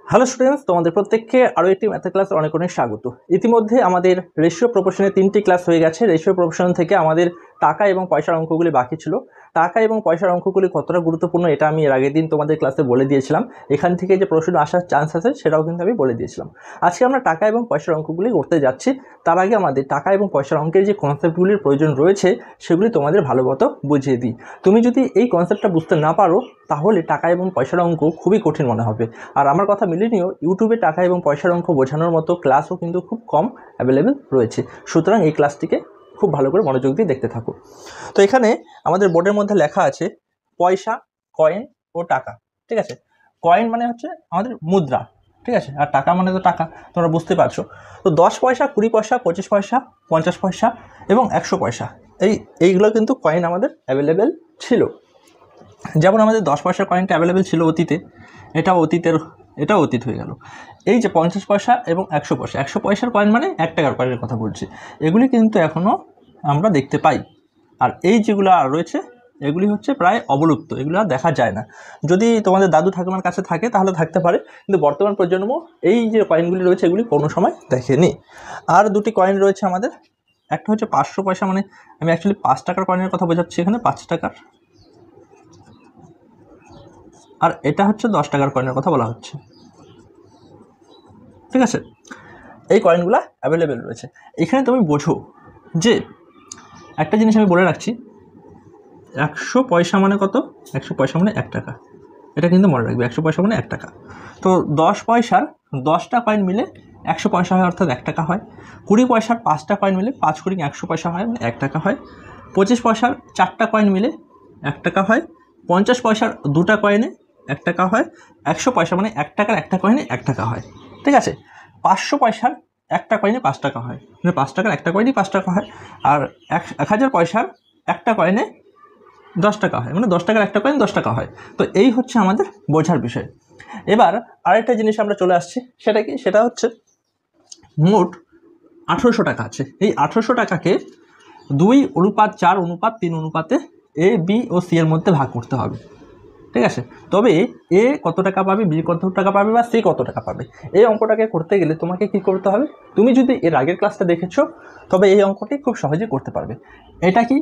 Hello students, তোমাদের প্রত্যেককে আরও একটি ম্যাথের ক্লাস অনেক অনেক স্বাগত। ইতিমধ্যে আমাদের রেশিও প্রপোর্শনের 3টি ক্লাস হয়ে গেছে। রেশিও প্রপোর্শন থেকে আমাদের টাকা এবং পয়সার অঙ্কগুলি বাকি ছিল। টাকা এবং পয়সার অঙ্কগুলি কতটা গুরুত্বপূর্ণ এটা আমি এর আগের দিন তোমাদের ক্লাসে বলে দিয়েছিলাম। এখান থেকে যে প্রশ্ন আসার চান্স আছে সেটাও কিন্তু আমি বলে দিয়েছিলাম। আজকে আমরা টাকা এবং পয়সার অঙ্কগুলি করতে যাচ্ছি। তার আগে আমাদের টাকা এবং পয়সার অঙ্কের যে কনসেপ্টগুলির প্রয়োজন রয়েছে সেগুলি তোমাদের ভালো মতো বুঝিয়ে দিই। তুমি যদি এই কনসেপ্টটা বুঝতে না পারো তাহলে টাকা এবং পয়সার অঙ্ক খুবই কঠিন মনে হবে। আর আমার কথা মিলে নিও, ইউটিউবে টাকা এবং পয়সার অঙ্ক বোঝানোর মতো ক্লাসও কিন্তু খুব কম অ্যাভেলেবেল রয়েছে। সুতরাং এই ক্লাসটিকে খুব ভালো করে মনোযোগ দিয়ে দেখতে থাকো। তো এখানে আমাদের বোর্ডের মধ্যে লেখা আছে পয়সা, কয়েন ও টাকা। ঠিক আছে, কয়েন মানে হচ্ছে আমাদের মুদ্রা, ঠিক আছে, আর টাকা মানে তো টাকা, তোমরা বুঝতে পারছো। তো 10 পয়সা, 20 পয়সা, 25 পয়সা, 50 পয়সা এবং 100 পয়সা এইগুলো কিন্তু কয়েন আমাদের অ্যাভেলেবেল ছিল। যেমন আমাদের 10 পয়সার কয়েনটা অ্যাভেলেবেল ছিল অতীতে, এটাও অতীত হয়ে গেল। এই যে 50 পয়সা এবং 100 পয়সা, 100 পয়সার কয়েন মানে 1 টাকার কয়েনের কথা বলছি, এগুলি কিন্তু এখনও আমরা দেখতে পাই। আর এই যেগুলো আর রয়েছে এগুলি হচ্ছে প্রায় অবলুপ্ত, এগুলো আর দেখা যায় না। যদি তোমাদের দাদু ঠাকুমার কাছে থাকে তাহলে থাকতে পারে, কিন্তু বর্তমান প্রজন্ম এই যে কয়েনগুলি রয়েছে এগুলি কোনো সময় দেখেনি। আর দুটি কয়েন রয়েছে আমাদের, একটা হচ্ছে 500 পয়সা, মানে আমি অ্যাকচুয়ালি 5 টাকার কয়েনের কথা বোঝাচ্ছি এখানে, 5 টাকার। আর এটা হচ্ছে 10 টাকার কয়েনের কথা বলা হচ্ছে, ঠিক আছে। এই কয়েনগুলো অ্যাভেলেবেল রয়েছে। এখানে তুমি বোঝো যে একটা জিনিস আমি বলে রাখছি, 100 পয়সা মানে কত? 100 পয়সা মানে 1 টাকা, এটা কিন্তু মনে রাখবে। 100 পয়সা মানে 1 টাকা। তো 10 পয়সার 10টা কয়েন মিলে 100 পয়সা হয়, অর্থাৎ 1 টাকা হয়। 20 পয়সার 5টা কয়েন মিলে 5 কুড়ি 100 পয়সা হয়, মানে 1 টাকা হয়। 25 পয়সার 4টা কয়েন মিলে 1 টাকা হয়। 50 পয়সার 2টা কয়েনে 1 টাকা হয়। 100 পয়সা মানে 1 টাকার একটা কয়েনে 1 টাকা হয়, ঠিক আছে। 500 পয়সার একটা কয়েনে 5 টাকা হয়, মানে 5 টাকার একটা কয়েনই 5 টাকা হয়। আর 1000 পয়সার একটা কয়েনে 10 টাকা হয়, মানে 10 টাকার একটা কয়েন 10 টাকা হয়। তো এই হচ্ছে আমাদের বোঝার বিষয়। এবার আরেকটা জিনিস আমরা চলে আসছি, সেটা কি? সেটা হচ্ছে মোট 1800 টাকা আছে। এই 1800 টাকাকে 2:4:3 অনুপাতে এ, বি ও সি এর মধ্যে ভাগ করতে হবে, ঠিক আছে। তবে এ কত টাকা পাবে, বি কত টাকা পাবে বা সি কত টাকা পাবে, এই অঙ্কটাকে করতে গেলে তোমাকে কি করতে হবে? তুমি যদি এর আগের ক্লাসটা দেখেছো তবে এই অঙ্কটি খুব সহজে করতে পারবে। এটা কি?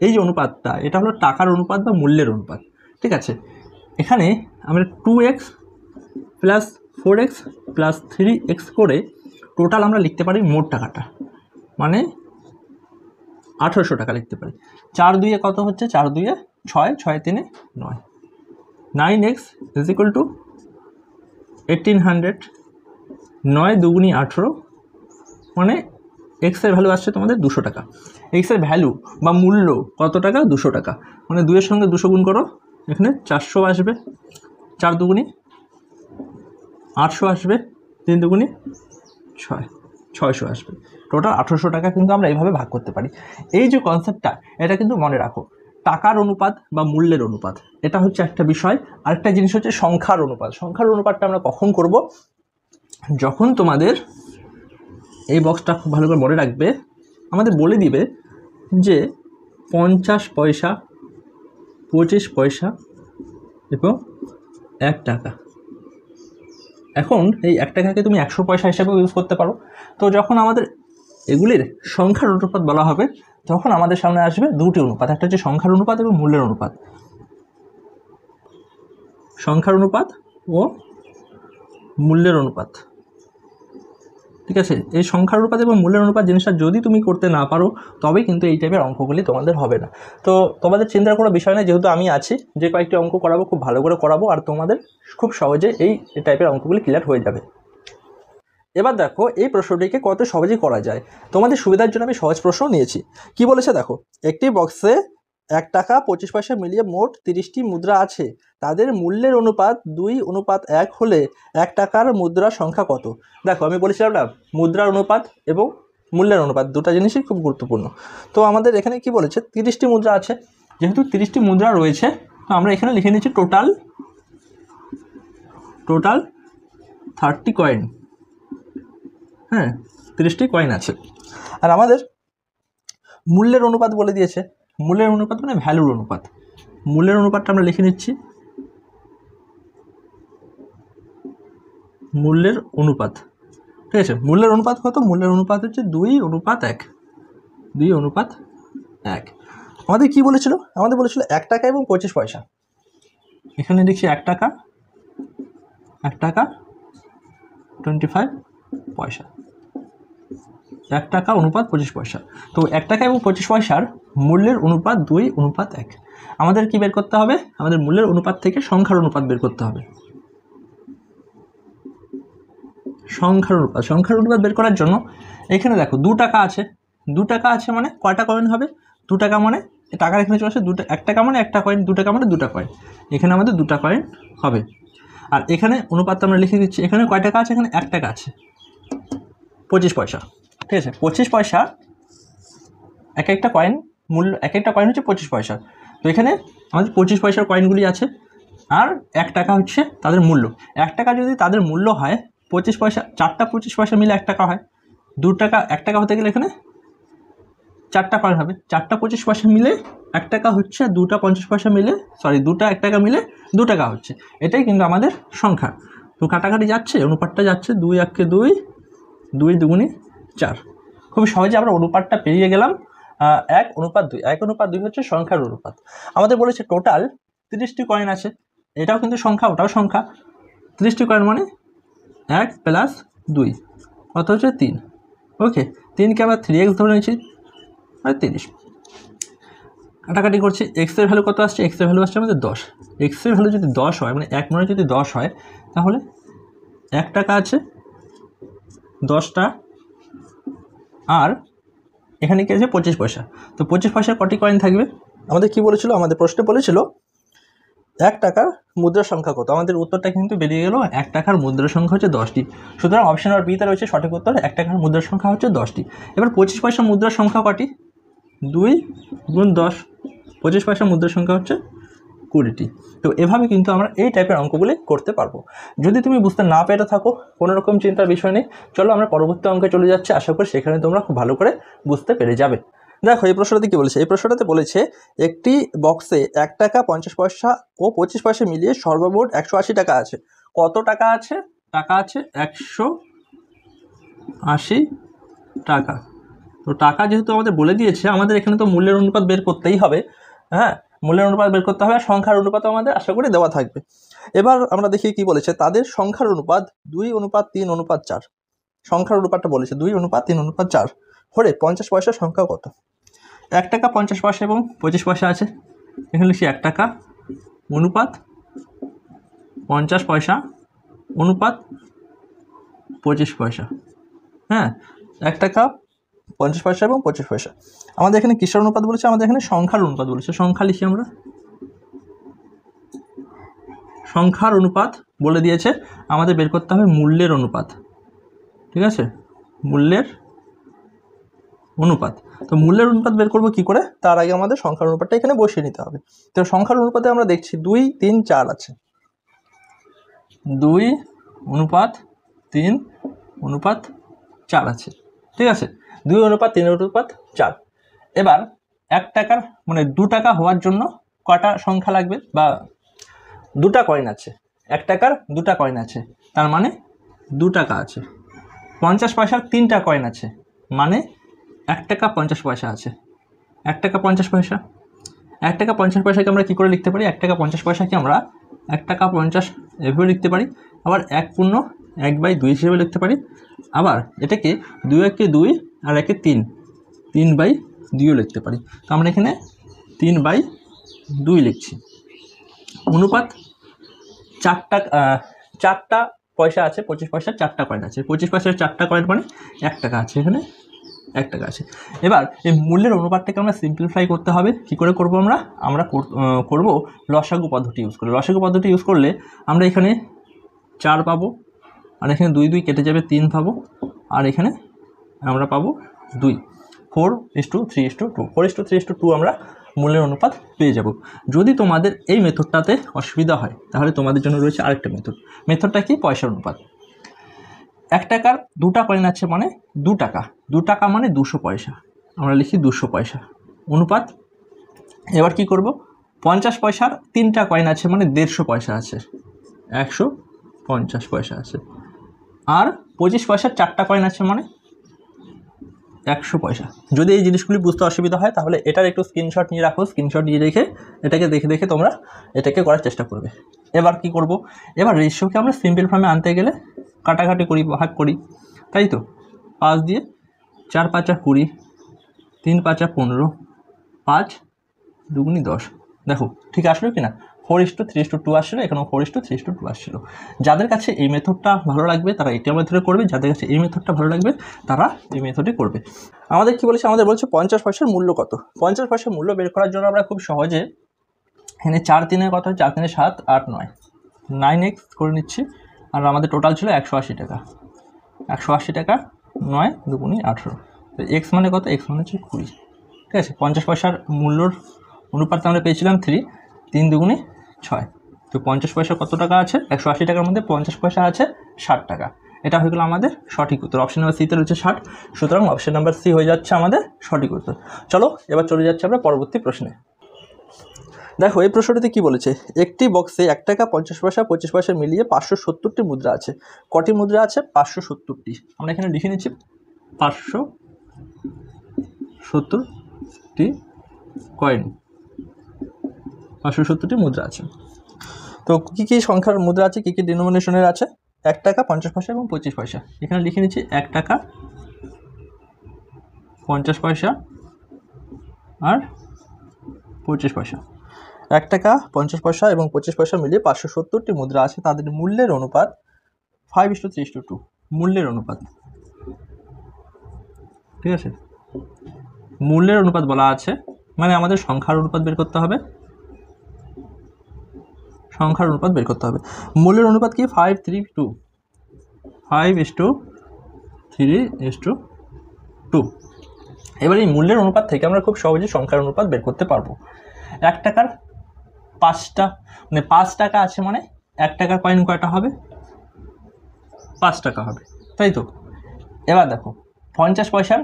এই যে অনুপাতটা, এটা হলো টাকার অনুপাত বা মূল্যের অনুপাত, ঠিক আছে। এখানে আমরা 2x plus 4x plus 3x করে টোটাল আমরা লিখতে পারি মোট টাকাটা, মানে 1800 টাকা লিখতে পারি। 4 2 কত হচ্ছে? 4 2 6, 6 3 9, 9x ইজ ইকুয়াল টু 1800, 9 দুগুণি 18, মানে এক্সের ভ্যালু আসছে তোমাদের 200 টাকা। এক্সের ভ্যালু বা মূল্য কত টাকা? 200 টাকা। মানে 2 এর সঙ্গে 200 গুণ করো, এখানে 400 আসবে, 4 দুগুণি 800 আসবে, 3 দুগুণি 6, 600 আসবে। টোটাল 1800 টাকা কিন্তু আমরা এইভাবে ভাগ করতে পারি। এই যে কনসেপ্টটা, এটা কিন্তু মনে রাখো। টাকার অনুপাত বা মূল্যের অনুপাত, এটা হচ্ছে একটা বিষয়। আরেকটা জিনিস হচ্ছে সংখ্যার অনুপাত। সংখ্যার অনুপাতটা আমরা কখন করব? যখন তোমাদের এই বক্সটা খুব ভালো করে মনে রাখবে, আমাদের বলে দিবে যে 50 পয়সা, 25 পয়সা এবং 1 টাকা। এখন এই 1 টাকাকে তুমি 100 পয়সা হিসাবেও ইউজ করতে পারো। তো যখন আমাদের এগুলির সংখ্যার অনুপাত বলা হবে তখন আমাদের সামনে আসবে দুটি অনুপাত, একটা হচ্ছে সংখ্যার অনুপাত এবং মূল্যের অনুপাত। সংখ্যার অনুপাত ও মূল্যের অনুপাত, ঠিক আছে। এই সংখ্যার অনুপাত এবং মূল্যের অনুপাত জিনিসটা যদি তুমি করতে না পারো তবে কিন্তু এই টাইপের অঙ্কগুলি তোমাদের হবে না। তো তোমাদের চিন্তার কোনো বিষয় নেই, যেহেতু আমি আছি, যে কয়েকটি অঙ্ক করাবো খুব ভালো করে করাবো, আর তোমাদের খুব সহজে এই টাইপের অঙ্কগুলি ক্লিয়ার হয়ে যাবে। এবার দেখো এই প্রশ্নটিকে কত সহজেই করা যায়। তোমাদের সুবিধার জন্য আমি সহজ প্রশ্ন নিয়েছি। কি বলেছে দেখো, একটি বক্সে 1 টাকা 25 পয়সা মিলিয়ে মোট 30টি মুদ্রা আছে। তাদের মূল্যের অনুপাত 2:1 হলে 1 টাকার মুদ্রার সংখ্যা কত? দেখো আমি বলেছিলাম না, মুদ্রার অনুপাত এবং মূল্যের অনুপাত দুটো জিনিসই খুব গুরুত্বপূর্ণ। তো আমাদের এখানে কি বলেছে, 30টি মুদ্রা আছে। যেহেতু 30টি মুদ্রা রয়েছে তো আমরা এখানে লিখে নিচ্ছি টোটাল 30 কয়েন। হ্যাঁ, 30টি কয়েন আছে। আর আমাদের মূল্যের অনুপাত বলে দিয়েছে। মূল্যের অনুপাত মানে ভ্যালুর অনুপাত। মূল্যের অনুপাতটা আমরা লিখে নিচ্ছি মূল্যের অনুপাত, ঠিক আছে। মূল্যের অনুপাত কত? মূল্যের অনুপাত হচ্ছে 2:1, 2:1। আমাদের কি বলেছিল? আমাদের বলেছিল 1 টাকা এবং 25 পয়সা। এখানে লিখছি 1 টাকা 25 পয়সা, 1 টাকা অনুপাত 25 পয়সা। তো 1 টাকা এবং 25 পয়সার মূল্যের অনুপাত 2:1। আমাদের কি বের করতে হবে? আমাদের মূল্যের অনুপাত থেকে সংখ্যার অনুপাত বের করতে হবে। সংখ্যার অনুপাত বের করার জন্য এখানে দেখো 2 টাকা আছে, 2 টাকা আছে মানে কয়টা কয়েন হবে? 2 টাকা মানে টাকার এখানে চলে আসে 1 টাকা মানে একটা কয়েন, 2 টাকা মানে 2টা কয়েন, এখানে আমাদের 2টা কয়েন হবে। আর এখানে অনুপাতটা আমরা লিখে দিচ্ছি। এখানে কয় টাকা আছে? এখানে 1 টাকা আছে, 25 পয়সা, ঠিক আছে। 25 পয়সা এক একটা কয়েন মূল্য, এক একটা কয়েন হচ্ছে 25 পয়সা। তো এখানে আমাদের 25 পয়সার কয়েনগুলি আছে, আর 1 টাকা হচ্ছে তাদের মূল্য। 1 টাকা যদি তাদের মূল্য হয় 25 পয়সা, 4টা 25 পয়সা মিলে 1 টাকা হয়। 2 টাকা 1 টাকা হতে গেলে এখানে 4টা কয়েন হবে, 4টা 25 পয়সা মিলে 1 টাকা হচ্ছে, 2টা 50 পয়সা মিলে 2টা 1 টাকা মিলে 2 টাকা হচ্ছে। এটাই কিন্তু আমাদের সংখ্যা। তো কাটাকাটি যাচ্ছে, অনুপাতটা যাচ্ছে 2 1 2, 2 2 4। খুব সহজে আমরা অনুপাতটা পেরিয়ে গেলাম। 1:2, 1:2 হচ্ছে সংখ্যার অনুপাত। আমাদের বলেছে টোটাল 30টি কয়েন আছে, এটাও কিন্তু সংখ্যা, ওটাও সংখ্যা। 30টি কয়েন মানে 1 + 2 কত হচ্ছে 3। ওকে, 3কে আমরা 3x ধরে নিয়েছি, আর 30। কাটাকাটি করছি, এক্সের ভ্যালু কত আসছে? এক্সের ভ্যালু আসছে আমাদের 10। এক্সের ভ্যালু যদি 10 হয়, মানে 1 মানে যদি 10 হয়, তাহলে 1 টাকা আছে 10টা, আর এখানে কি আছে? 25 পয়সা। তো 25 পয়সার কটি কয়েন থাকবে? আমাদের কি বলেছিল? আমাদের প্রশ্নে বলেছিল 1 টাকার মুদ্রার সংখ্যা কত? আমাদের উত্তরটা কিন্তু বেরিয়ে গেল, 1 টাকার মুদ্রার সংখ্যা হচ্ছে 10টি। সুতরাং অপশন আর বিতে রয়েছে সঠিক উত্তর, 1 টাকার মুদ্রার সংখ্যা হচ্ছে 10টি। এবার 25 পয়সা মুদ্রার সংখ্যা কটি? 2 × 10। 25 পয়সা মুদ্রার সংখ্যা হচ্ছে 20টি। তো এভাবে কিন্তু আমরা এই টাইপের অঙ্কগুলি করতে পারবো। যদি তুমি বুঝতে না পেরে থাকো, কোনো রকম চিন্তার বিষয় নেই, চলো আমরা পরবর্তী অঙ্কে চলে যাচ্ছি। আশা করি সেখানে তোমরা খুব ভালো করে বুঝতে পেরে যাবে। দেখো এই প্রশ্নটাতে কী বলেছে? এই প্রশ্নটাতে বলেছে একটি বক্সে 1 টাকা 50 পয়সা ও 25 পয়সা মিলিয়ে সর্বমোট 180 টাকা আছে। কত টাকা আছে? টাকা আছে 180 টাকা। তো টাকা যেহেতু আমাদের বলে দিয়েছে, আমাদের এখানে তো মূল্যের অনুপাত বের করতেই হবে। হ্যাঁ, মূল্যের অনুপাত বের করতে হবে, আর সংখ্যার অনুপাতও আমাদের আশা করি দেওয়া থাকবে। এবার আমরা দেখি কি বলেছে। তাদের সংখ্যার অনুপাত 2:3:4। সংখ্যার অনুপাতটা বলেছে 2:3:4 হলে 50 পয়সার সংখ্যা কত? 1 টাকা 50 পয়সা এবং 25 পয়সা আছে। এখানে লিখছি 1 টাকা অনুপাত 50 পয়সা অনুপাত 25 পয়সা। হ্যাঁ, 1 টাকা 50 পয়সা এবং 25 পয়সা। আমাদের এখানে কিসের অনুপাত বলেছে? আমাদের এখানে সংখ্যার অনুপাত বলেছে। সংখ্যা লিখি আমরা, সংখ্যার অনুপাত বলে দিয়েছে, আমাদের বের করতে হবে মূল্যের অনুপাত। ঠিক আছে, মূল্যের অনুপাত। তো মূল্যের অনুপাত বের করবো কি করে? তার আগে আমাদের সংখ্যার অনুপাতটা এখানে বসিয়ে নিতে হবে। তো সংখ্যার অনুপাতে আমরা দেখছি 2 3 4 আছে, 2:3:4 আছে। ঠিক আছে, 2:3:4। এবার 1 টাকার মানে 2 টাকা হওয়ার জন্য কটা সংখ্যা লাগবে? বা 2টা কয়েন আছে, 1 টাকার 2টা কয়েন আছে, তার মানে 2 টাকা আছে। 50 পয়সার 3টা কয়েন আছে, মানে 1 টাকা 50 পয়সা আছে। 1 টাকা 50 পয়সা, 1 টাকা 50 পয়সাকে আমরা কী করে লিখতে পারি? 1 টাকা 50 পয়সাকে আমরা 1 টাকা 50 এভাবে লিখতে পারি, আবার 1/1/2 হিসেবে লিখতে পারি, আবার এটাকে 2 1 2 আর 1 3, 3/2 লিখতে পারি। তো আমরা এখানে 3/2 লিখছি। অনুপাত 4টা পয়সা আছে, 25 পয়সার 4টা কয়েন আছে। 25 পয়সার 4টা কয়েন মানে 1 টাকা আছে, এখানে 1 টাকা আছে। এবার এই মূল্যের অনুপাতটাকে আমরা সিম্পলিফাই করতে হবে। কি করে করব? আমরা করব লসাগু পদ্ধতি ইউজ করে। লসাগু পদ্ধতি ইউজ করলে আমরা এখানে 4 পাবো, আর এখানে 2 2 কেটে যাবে, 3 পাবো, আর এখানে আমরা পাবো 2। 4:3:2, 4:3:2 আমরা মূল্যের অনুপাত পেয়ে যাব। যদি তোমাদের এই মেথডটাতে অসুবিধা হয়, তাহলে তোমাদের জন্য রয়েছে আরেকটা মেথডটা কি? পয়সার অনুপাত। 1 টাকার 2টা কয়েন আছে, মানে 2 টাকা। 2 টাকা মানে 200 পয়সা, আমরা লিখি 200 পয়সা অনুপাত। এবার কি করব? 50 পয়সার 3টা কয়েন আছে, মানে 150 পয়সা আছে, 150 পয়সা আছে। আর 25 পয়সার 4টা কয়েন আছে মানে 100 পয়সা। যদি এই জিনিসগুলি বুঝতে অসুবিধা হয় তাহলে এটার একটু স্ক্রিনশট নিয়ে রাখো, স্ক্রিনশট নিয়ে রেখে এটাকে দেখে দেখে তোমরা এটাকে করার চেষ্টা করবে। এবার কি করব, এবার রেশিওকে আমরা সিম্পল ফর্মে আনতে গেলে কাটাকাটি করি, ভাগ করি, তাই তো 5 দিয়ে 4 5 20, 3 5 15, 5 2 10। দেখো ঠিক আসলো কি না, 4:3:2 আসছিল, এখানেও 4:3:2 আসছিল। যাদের কাছে এই মেথডটা ভালো লাগবে তারা এটা মেথডে করবে, যাদের কাছে এই মেথডটা ভালো লাগবে তারা এই মেথডে করবে। আমাদের কি বলেছে, আমাদের বলছে 50 পয়সার মূল্য কত। 50 পয়সার মূল্য বের করার জন্য আমরা খুব সহজে এখানে 4 3 কত, 4 3 7 8 9, 9x করে নিচ্ছি। আর আমাদের টোটাল ছিল 180 টাকা, 180 টাকা 9 2 18। তো এক্স মানে কত, এক্স মানে হচ্ছে 20। ঠিক আছে, 50 পয়সার মূল্যর অনুপাত আমরা পেয়েছিলাম 3, 3 2 6। তো 50 পয়সা কত টাকা আছে, 180 টাকার মধ্যে 50 পয়সা আছে 60 টাকা। এটা হয়ে গেল আমাদের সঠিক উত্তর। অপশন নাম্বার সিতে রয়েছে 60, সুতরাং অপশন নাম্বার সি হয়ে যাচ্ছে আমাদের সঠিক উত্তর। চলো এবার চলে যাচ্ছে আমরা পরবর্তী প্রশ্নে। দেখো এই প্রশ্নটিতে কি বলেছে, একটি বক্সে 1 টাকা 50 পয়সা 25 পয়সা মিলিয়ে 570টি মুদ্রা আছে। কটি মুদ্রা আছে, 570টি। আমরা এখানে লিখে নিচ্ছি 570টি কয়েন, 570টি মুদ্রা আছে। তো কী কী সংখ্যার মুদ্রা আছে, কী কী ডিনোমিনেশনের আছে, 1 টাকা 50 পয়সা এবং 25 পয়সা। এখানে লিখে নিচ্ছি 1 টাকা 50 পয়সা আর 25 পয়সা। 1 টাকা 50 পয়সা এবং 25 পয়সা মিলিয়ে 570টি মুদ্রা আছে। তাদের মূল্যের অনুপাত 5:3:2, মূল্যের অনুপাত। ঠিক আছে, মূল্যের অনুপাত বলা আছে মানে আমাদের সংখ্যার অনুপাত বের করতে হবে, সংখ্যার অনুপাত বের করতে হবে। মূল্যের অনুপাত কি, 5:3:2, 5:3:2। এবার এই মূল্যের অনুপাত থেকে আমরা খুব সহজেই সংখ্যার অনুপাত বের করতে পারবো। 1 টাকার 5টা মানে 5 টাকা আছে মানে 1 টাকার কয়েন কয়টা হবে, 5 টাকা হবে, তাই তো। এবার দেখো 50 পয়সার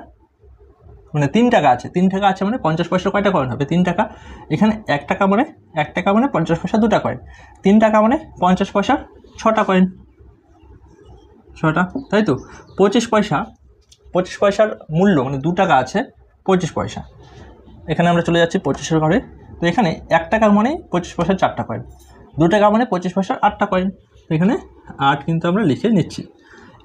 মানে 3 টাকা আছে, 3 টাকা আছে মানে 50 পয়সার কয়টা কয়েন হবে, 3 টাকা। এখানে 1 টাকা মানে 50 পয়সা 2টা কয়েন, 3 টাকা মানে 50 পয়সা 6টা কয়েন, 6টা, তাই তো। 25 পয়সার মূল্য মানে 2 টাকা আছে 25 পয়সা। এখানে আমরা চলে যাচ্ছি 25-এর ঘরে। তো এখানে 1 টাকা মানে 25 পয়সার 4টা কয়েন, 2 টাকা মানে 25 পয়সার 8টা কয়েন। এখানে 8 কিন্তু আমরা লিখে নিচ্ছি।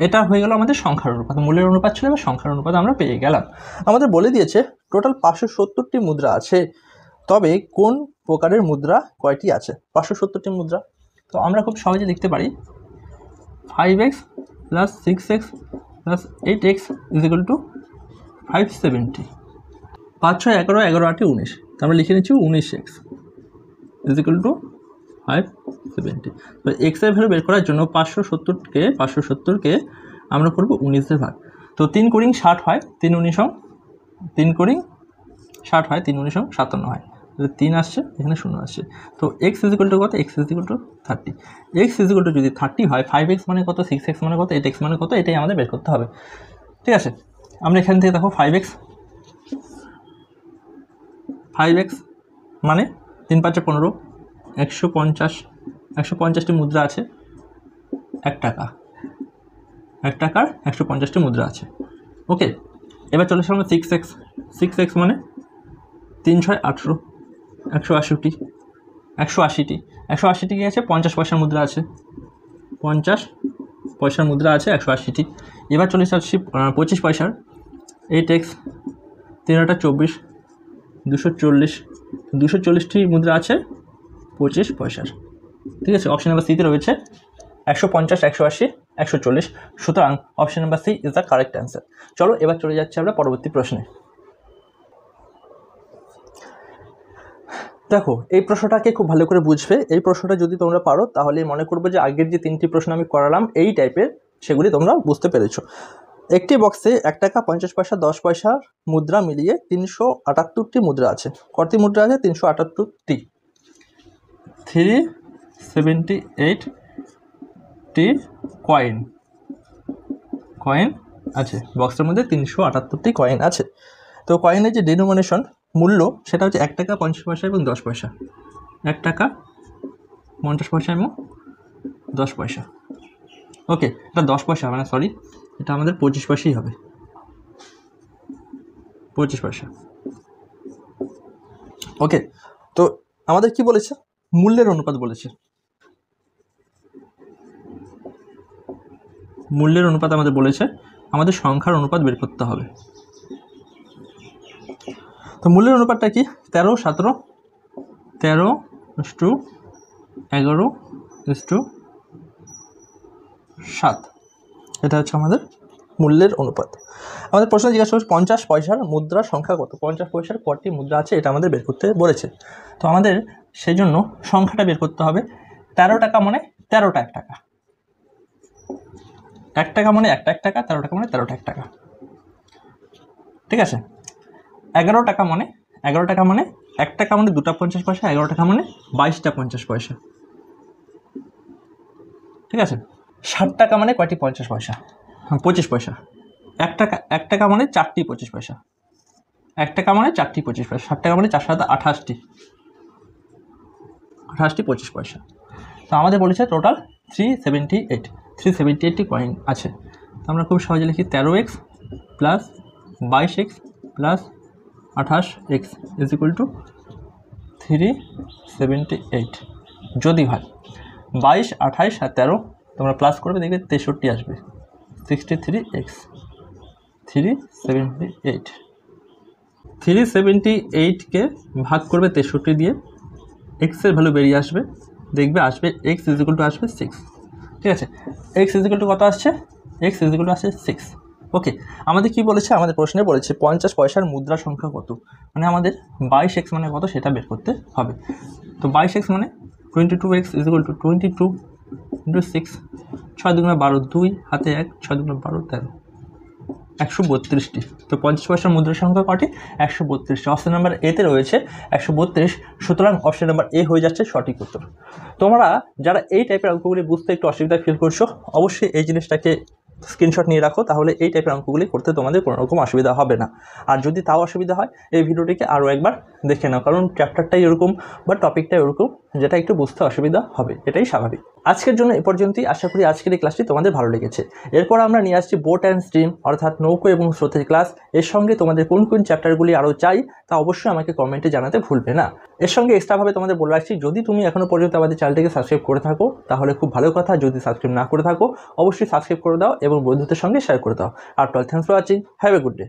এটা হয়ে গেল আমাদের সংখ্যার অনুপাত। মূল্যের অনুপাত ছিল বা সংখ্যার অনুপাত আমরা পেয়ে গেলাম। আমাদের বলে দিয়েছে টোটাল 570টি মুদ্রা আছে, তবে কোন প্রকারের মুদ্রা কয়টি আছে। 570টি মুদ্রা, তো আমরা খুব সহজে লিখতে পারি 5x + 6x + 8x = 570। 5 6 11 11 8 19, তো আমরা লিখে নিচ্ছি 19x = 570। তো এক্স এর ভ্যালু বের করার জন্য 570কে আমরা করব 19 দিয়ে ভাগ। তো 3 × 60 হয়, 3 × 60 হয়, 3 × 57 হয়। 3 আসছে, এখানে 0 আসছে। তো x = কত, x = 30। x = যদি 30 হয়, 5x মানে কত, 6x মানে কত, 8x মানে কত, এটাই আমাদের বের করতে হবে। ঠিক আছে, আমরা এখান থেকে দেখো 5x মানে 3 5 15, 150টি মুদ্রা আছে। 1 টাকা, 1 টাকার 150টি মুদ্রা আছে। ওকে, এবার চলে আসলাম 6x মানে 3 6 18, 180টি 180টি কি আছে, 50 পয়সার মুদ্রা আছে, 50 পয়সার মুদ্রা আছে 180টি। এবার চলে আসছি 25 পয়সার 8x, 3 8 24, 240টি মুদ্রা আছে 25 পয়সার। ঠিক আছে, অপশন নাম্বার সিতে রয়েছে 150, 180, 140। সুতরাং option number C is the correct answer. চলো এবার চলে যাচ্ছি আমরা পরবর্তী প্রশ্নে। দেখো এই প্রশ্নটাকে খুব ভালো করে বুঝবে। এই প্রশ্নটা যদি তোমরা পারো তাহলে মনে করবো যে আগের যে 3টি প্রশ্ন আমি করালাম এই টাইপের, সেগুলি তোমরা বুঝতে পেরেছো। একটি বক্সে 1 টাকা 50 পয়সা 10 পয়সার মুদ্রা মিলিয়ে 378টি মুদ্রা আছে। কত মুদ্রা আছে, 378টি। 378টি কয়েন আছে, বক্সের মধ্যে 378টি কয়েন আছে। তো কয়েনের যে ডিনোমিনেশন মূল্য সেটা হচ্ছে 1 টাকা 50 পয়সা এবং 10 পয়সা। 1 টাকা 50 পয়সা এবং 10 পয়সা। ওকে, এটা 10 পয়সা হবে না, সরি, এটা আমাদের 25 পয়সাই হবে, 25 পয়সা। ওকে, তো আমাদের কি বলেছে, মূল্যের অনুপাত বলেছে, মূল্যের অনুপাত আমাদের বলেছে, আমাদের সংখ্যার অনুপাত বের করতে হবে। তো মূল্যের অনুপাতটা কি, 13, 17, 13:11:7, এটা হচ্ছে আমাদের মূল্যের অনুপাত। আমাদের প্রশ্ন জিজ্ঞাসা করছে 50 পয়সার মুদ্রার সংখ্যা কত, 50 পয়সার কটি মুদ্রা আছে এটা আমাদের বের করতে বলেছে। তো আমাদের সেই জন্য সংখ্যাটা বের করতে হবে। 13 টাকা মানে 13টা 1 টাকা, 1 টাকা মানে 1টা 1 টাকা, 13 টাকা মানে 13টা 1 টাকা, ঠিক আছে। 11 টাকা মানে 1 টাকা মানে 2টা 50 পয়সা, 11 টাকা মানে 22টা 50 পয়সা, ঠিক আছে। 60 টাকা মানে কয়টি 50 পয়সা, 25 পয়সা। 1 টাকা মানে 4টি 25 পয়সা, 1 টাকা মানে 4টি 25 পয়সা, 60 টাকা মানে 4 সাথে 28টি 25 পয়সা। তো আমাদের বলেছে টোটাল 378টি কয়েন আছে। তো আমরা খুব সহজে লিখি 13x plus 22x plus 28x is equal to 378। যদি হয় 22, 28 আর 13 তোমরা প্লাস করবে, দেখবে 63 আসবে, 63x, 378। 378কে ভাগ করবে 63 দিয়ে, এক্সের ভ্যালু বেরিয়ে আসবে, দেখবে আসবে x ইজ ইকুয়াল টু আসবে 6, ঠিক আছে। x ইজ ইকুয়াল টু কত আসছে, x ইজ ইকুয়াল টু আসছে 6। ওকে, আমাদের কি বলেছে, আমাদের প্রশ্নে বলেছে 50 পয়সার মুদ্রা সংখ্যা কত, মানে আমাদের 22x মানে কত সেটা বের করতে হবে। তো 22x মানে 22x is equal to 22 into 6, 6 দুগুণে 12, 2 হাতে 1, 6 দুগুণে 12, 13, 132টি। তো 50 পয়সার মুদ্রার সংখ্যা কটি, 132টি। অপশন নাম্বার এতে রয়েছে 132, সুতরাং অপশন নাম্বার এ হয়ে যাচ্ছে সঠিক উত্তর। তোমরা যারা এই টাইপের অঙ্কগুলি বুঝতে একটু অসুবিধা ফিল করছো, অবশ্যই এই জিনিসটাকে স্ক্রিনশট নিয়ে রাখো, তাহলে এই টাইপের অঙ্কগুলি করতে তোমাদের কোনো রকম অসুবিধা হবে না। আর যদি তাও অসুবিধা হয়, এই ভিডিওটিকে আরও একবার দেখে নাও, কারণ চ্যাপ্টারটাই এরকম বা টপিকটাই এরকম যেটা একটু বুঝতে অসুবিধা হবে, এটাই স্বাভাবিক। আজকের জন্য এ পর্যন্তই। আশা করি আজকের এই ক্লাসটি তোমাদের ভালো লেগেছে। এরপর আমরা নিয়ে আসছি বোট অ্যান্ড স্ট্রিম অর্থাৎ নৌকো এবং স্রোতের ক্লাস। এর সঙ্গে তোমাদের কোন কোন চ্যাপ্টারগুলি আরও চাই তা অবশ্যই আমাকে কমেন্টে জানাতে ভুলবে না। এর সঙ্গে এক্সট্রাভাবে তোমাদের বলে রাখছি, যদি তুমি এখনও পর্যন্ত আমাদের চ্যানেলটিকে সাবস্ক্রাইব করে থাকো তাহলে খুব ভালো কথা, যদি সাবস্ক্রাইব না করে থাকো অবশ্যই সাবস্ক্রাইব করে দাও এবং বন্ধুদের সঙ্গে শেয়ার করে দাও। আর টল thanks for watching, have a good day.